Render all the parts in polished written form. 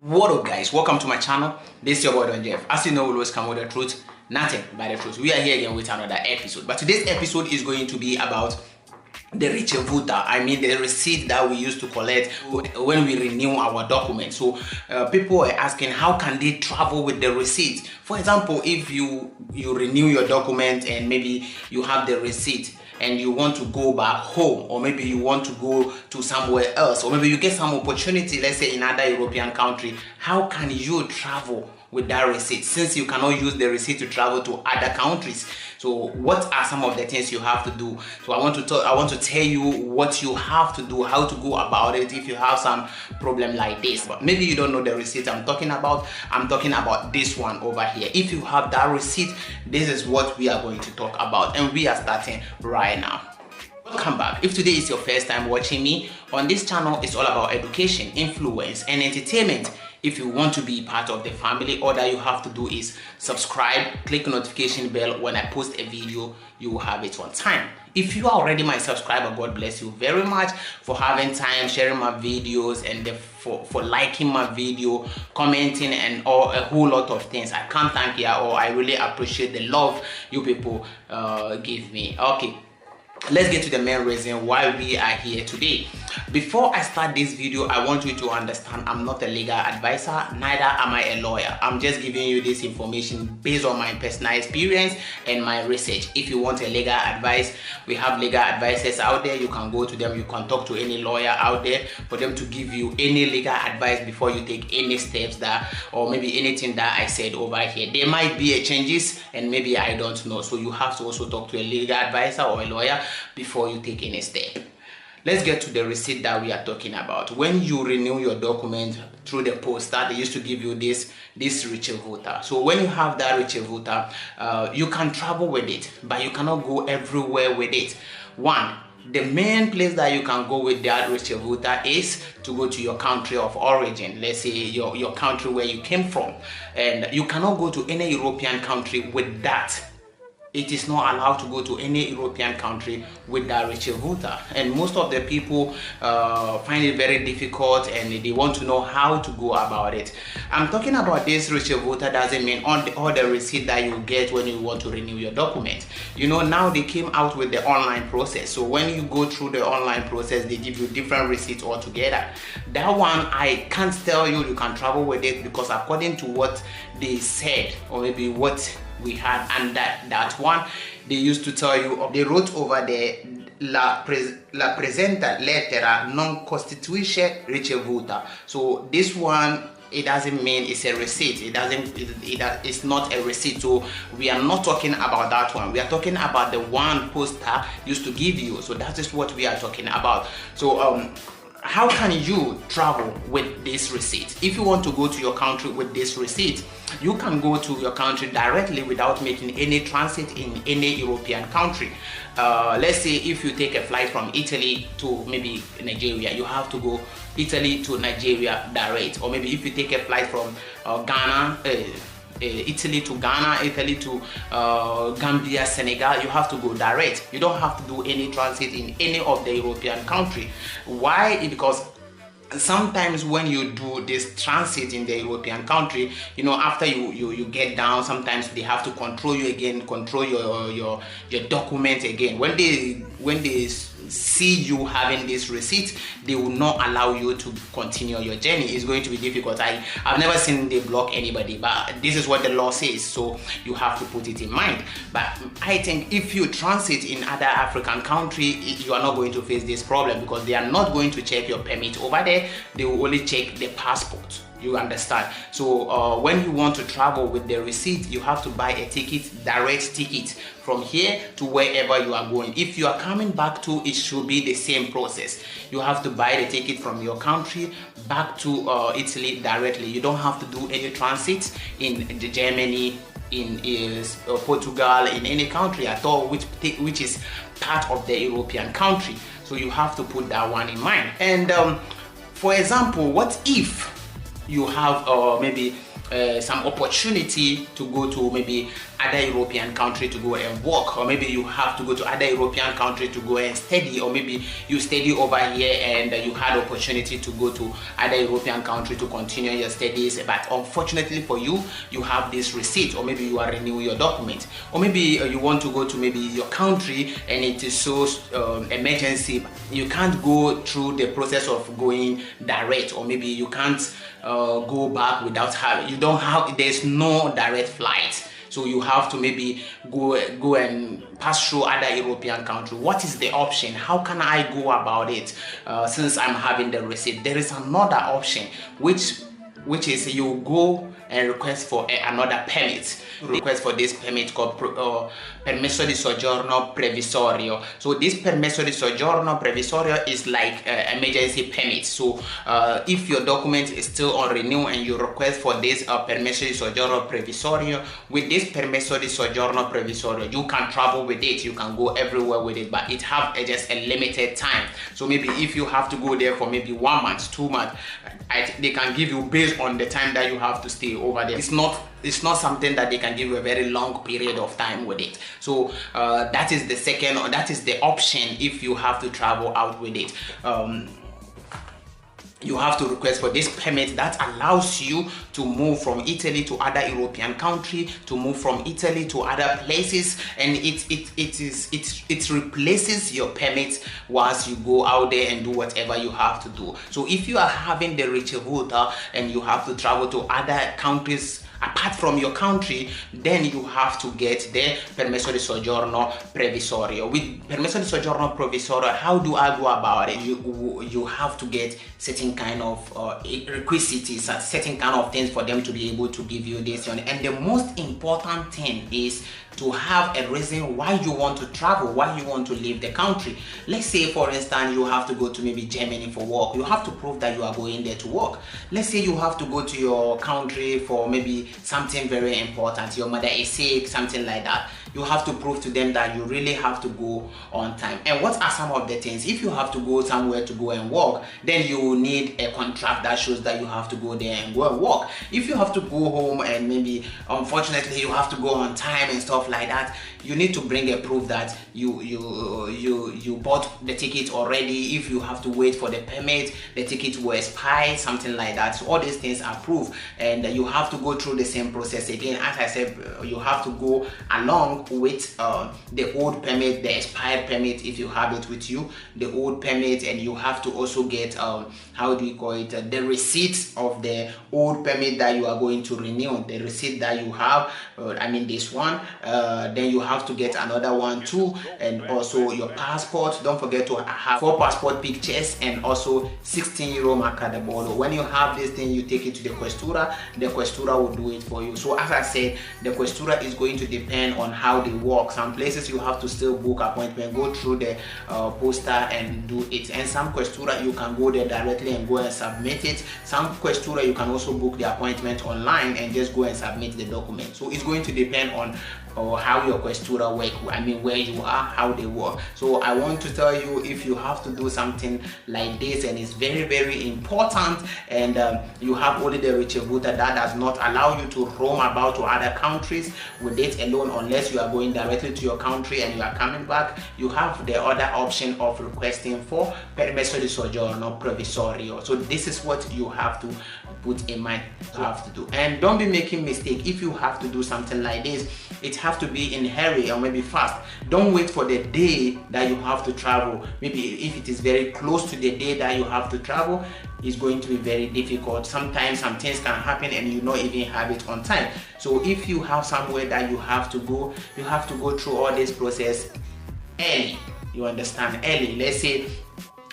What up guys, welcome to my channel. This is your boy Don Jeff. As you know, we always come with the truth, nothing but the truth. We are here again with another episode, but today's episode is going to be about the ricevuta. I mean the receipt that we used to collect when we renew our documents. So people are asking, how can they travel with the receipt? For example, if you renew your document and maybe you have the receipt and you want to go back home, or maybe you want to go to somewhere else, or maybe you get some opportunity, let's say in another European country, how can you travel with that receipt since you cannot use the receipt to travel to other countries? So what are some of the things you have to do? So I want to tell you what you have to do, how to go about it if you have some problem like this. But maybe you don't know the receipt I'm talking about. I'm talking about this one over here. If you have that receipt, this is what we are going to talk about, and we are starting right now. Welcome back. If today is your first time watching me on this channel, it's all about education, influence, and entertainment. If you want to be part of the family, all that you have to do is subscribe, click the notification bell. When I post a video, you will have it on time. If you are already my subscriber, God bless you very much for having time, sharing my videos, and for liking my video, commenting, and a whole lot of things. I can't thank you, or I really appreciate the love you people give me. Okay, let's get to the main reason why we are here today. Before I start this video, I want you to understand I'm not a legal advisor, neither am I a lawyer. I'm just giving you this information based on my personal experience and my research. If you want a legal advice, we have legal advisors out there. You can go to them, you can talk to any lawyer out there for them to give you any legal advice before you take any steps that, or maybe anything that I said over here. There might be a changes and maybe I don't know. So you have to also talk to a legal advisor or a lawyer before you take any step. Let's get to the receipt that we are talking about. When you renew your document through the posta, they used to give you this ricevuta. So when you have that ricevuta, you can travel with it, but you cannot go everywhere with it. One, the main place that you can go with that ricevuta is to go to your country of origin. Let's say your country where you came from, and you cannot go to any European country with that. It is not allowed to go to any European country with that ricevuta, and most of the people find it very difficult and they want to know how to go about it. I'm talking about this ricevuta doesn't mean all the receipt that you get when you want to renew your document. You know, now they came out with the online process, so when you go through the online process, they give you different receipts altogether. That one, I can't tell you can travel with it, because according to what they said, or maybe what we had, and that one, they used to tell you, they wrote over there, la presenta lettera non costituisce ricevuta. So this one, it doesn't mean it's a receipt. It's not a receipt. So we are not talking about that one. We are talking about the one posta used to give you. So that is what we are talking about. So how can you travel with this receipt? If you want to go to your country with this receipt, you can go to your country directly without making any transit in any European country. Let's say if you take a flight from Italy to maybe Nigeria, you have to go Italy to Nigeria direct. Or maybe if you take a flight from Ghana, Italy to Ghana, Italy to Gambia, Senegal, you have to go direct. You don't have to do any transit in any of the European country. Why? Because sometimes when you do this transit in the European country, you know, after you get down, sometimes they have to control you again, control your document again. When they see you having this receipt, they will not allow you to continue your journey. It's going to be difficult. I've never seen they block anybody, but this is what the law says, so you have to put it in mind. But I think if you transit in other African country, you are not going to face this problem, because they are not going to check your permit over there. They will only check the passport. You understand? So when you want to travel with the receipt, you have to buy a ticket, direct ticket from here to wherever you are going. If you are coming back to, it should be the same process. You have to buy the ticket from your country back to Italy directly. You don't have to do any transit in Germany, in Portugal, in any country at all, which is part of the European country. So you have to put that one in mind. And for example, what if you have maybe some opportunity to go to maybe other European country to go and work, or maybe you have to go to other European country to go and study, or maybe you study over here and you had opportunity to go to other European country to continue your studies, but unfortunately for you, you have this receipt, or maybe you are renewing your document, or maybe you want to go to maybe your country and it is so emergency, you can't go through the process of going direct, or maybe you can't go back without having, there's no direct flight, so you have to maybe go and pass through other European country. What is the option? How can I go about it since I'm having the receipt? There is another option, which is you go and request for another permit. Request for this permit called permesso di soggiorno provvisorio. So this permesso di soggiorno provvisorio is like emergency permit. So if your document is still on renew and you request for this permesso di soggiorno provvisorio, with this permesso di soggiorno provvisorio, you can travel with it, you can go everywhere with it, but it have just a limited time. So maybe if you have to go there for maybe 1 month, 2 months, they can give you based on the time that you have to stay over there. It's not something that they can give you a very long period of time with it. So that is the option if you have to travel out with it. You have to request for this permit that allows you to move from Italy to other European country, to move from Italy to other places, and it replaces your permit once you go out there and do whatever you have to do. So if you are having the ricevuta and you have to travel to other countries apart from your country, then you have to get the permesso di soggiorno provvisorio. With permesso di soggiorno provvisorio, how do I go about it? You have to get certain kind of requisites, certain kind of things for them to be able to give you this. And the most important thing is to have a reason why you want to travel, why you want to leave the country. Let's say, for instance, you have to go to maybe Germany for work. You have to prove that you are going there to work. Let's say you have to go to your country for maybe something very important. Your mother is sick, something like that. You have to prove to them that you really have to go on time. And what are some of the things? If you have to go somewhere to go and work, then you need a contract that shows that you have to go there and go and work. If you have to go home and maybe unfortunately you have to go on time and stuff like that, you need to bring a proof that you bought the ticket already. If you have to wait for the permit, the ticket will expire, something like that. So all these things are proof, and you have to go through the same process again. As I said, you have to go along with the old permit, the expired permit if you have it with you, the old permit, and you have to also get how do you call it, the receipt of the old permit that you are going to renew, the receipt that you have, I mean this one, then you have to get another one too, and also your passport. Don't forget to have 4 passport pictures and also 16 euro marca de bordo. When you have this thing, you take it to the questura. The questura will do it for you. So as I said, the questura is going to depend on how they work. Some places you have to still book appointment, go through the posta and do it, and some questura you can go there directly and go and submit it. Some questura you can also book the appointment online and just go and submit the document. So it's going to depend on how your questura work, I mean where you are, how they work. So I want to tell you, if you have to do something like this, and it's very, very important, and you have only the ricevuta that does not allow you to roam about to other countries with it alone, unless you are going directly to your country and you are coming back, you have the other option of requesting for permesso di soggiorno provvisorio. So this is what you have to put in mind, you have to do. And don't be making mistake. If you have to do something like this, it have to be in a hurry or maybe fast. Don't wait for the day that you have to travel. Maybe if it is very close to the day that you have to travel, it's going to be very difficult. Sometimes some things can happen and you not even have it on time. So if you have somewhere that you have to go, you have to go through all this process early. You understand? Early. Let's say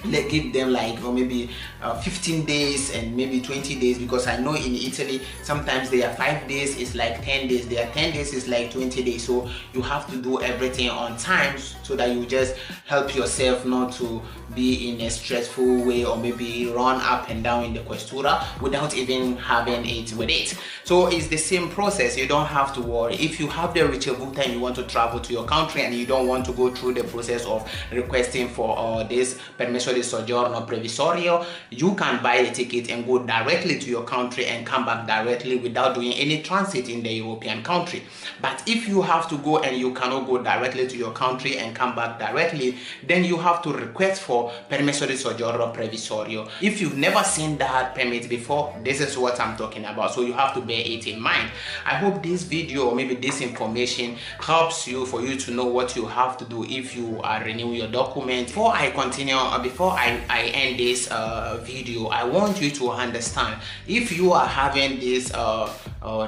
let's give them like, or maybe 15 days and maybe 20 days, because I know in Italy sometimes they are 5 days, it's like 10 days, they are 10 days, it's like 20 days. So you have to do everything on time so that you just help yourself not to be in a stressful way or maybe run up and down in the questura without even having it with it. So it's the same process. You don't have to worry. If you have the ricevuta and you want to travel to your country and you don't want to go through the process of requesting for this permesso permesso di soggiorno provvisorio, you can buy the ticket and go directly to your country and come back directly without doing any transit in the European country. But if you have to go and you cannot go directly to your country and come back directly, then you have to request for permesso di soggiorno provvisorio. If you've never seen that permit before, this is what I'm talking about, so you have to bear it in mind. I hope this video or maybe this information helps you, for you to know what you have to do if you are renewing your document. Before I continue, before I end this video, I want you to understand, if you are having this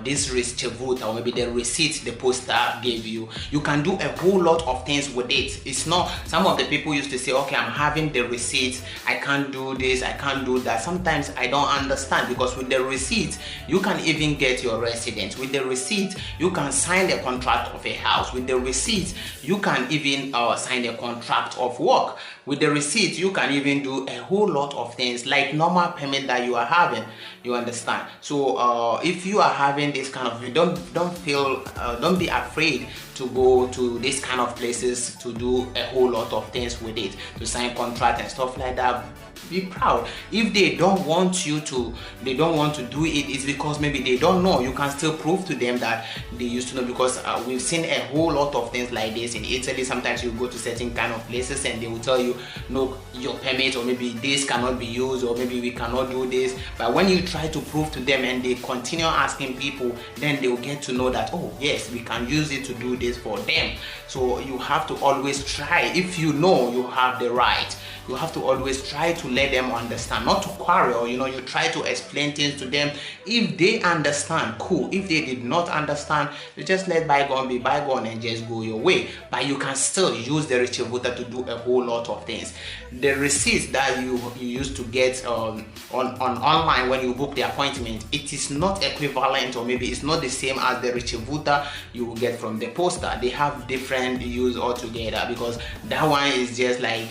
this ricevuta, or maybe the receipt the posta gave you, you can do a whole lot of things with it. It's not, some of the people used to say, okay, I'm having the receipt, I can't do this, I can't do that. Sometimes I don't understand, because with the receipt you can even get your residence. With the receipt you can sign the contract of a house. With the receipt you can even sign a contract of work. With the receipt you can even do a whole lot of things like normal payment that you are having, you understand. So if you are having this kind of, don't be afraid to go to this kind of places to do a whole lot of things with it, to sign contract and stuff like that. Be proud. If they don't want you to, they don't want to do it, it's because maybe they don't know. You can still prove to them that they used to know, because we've seen a whole lot of things like this in Italy. Sometimes you go to certain kind of places and they will tell you, no, your permit, or maybe this cannot be used, or maybe we cannot do this. But when you try to prove to them and they continue asking people, then they will get to know that, oh yes, we can use it to do this for them. So you have to always try. If you know you have the right, you have to always try to let them understand, not to quarrel. You know, you try to explain things to them. If they understand, cool. If they did not understand, you just let bygone be bygone and just go your way. But you can still use the ricevuta to do a whole lot of things. The receipts that you used to get on online when you book the appointment, it is not equivalent, or maybe it's not the same as the ricevuta you will get from the posta. They have different use altogether, because that one is just like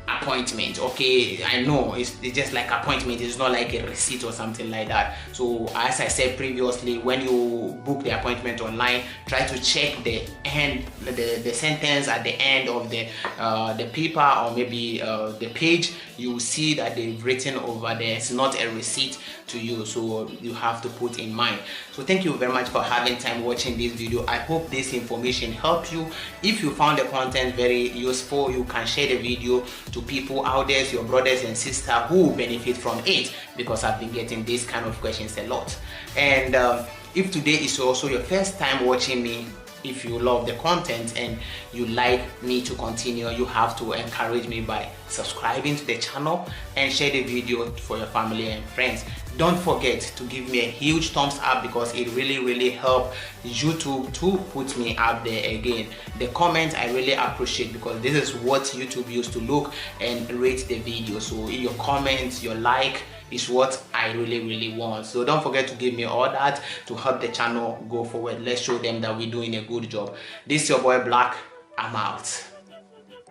appointment. Okay, I know it's just like appointment, it's not like a receipt or something like that. So as I said previously, when you book the appointment online, try to check the end, the sentence at the end of the paper, or maybe the page. You will see that they've written over there, it's not a receipt to you, so you have to put in mind. So thank you very much for having time watching this video. I hope this information helped you. If you found the content very useful, you can share the video to people out there, your brothers and sisters who benefit from it, because I've been getting this kind of questions a lot. And if today is also your first time watching me, if you love the content and you like me to continue, you have to encourage me by subscribing to the channel and share the video for your family and friends. Don't forget to give me a huge thumbs up, because it really helps YouTube to put me up there again. The comments I really appreciate, because this is what YouTube used to look and rate the video. So your comments, your like is what I really want. So don't forget to give me all that to help the channel go forward. Let's show them that we're doing a good job. This is your boy Black. I'm out.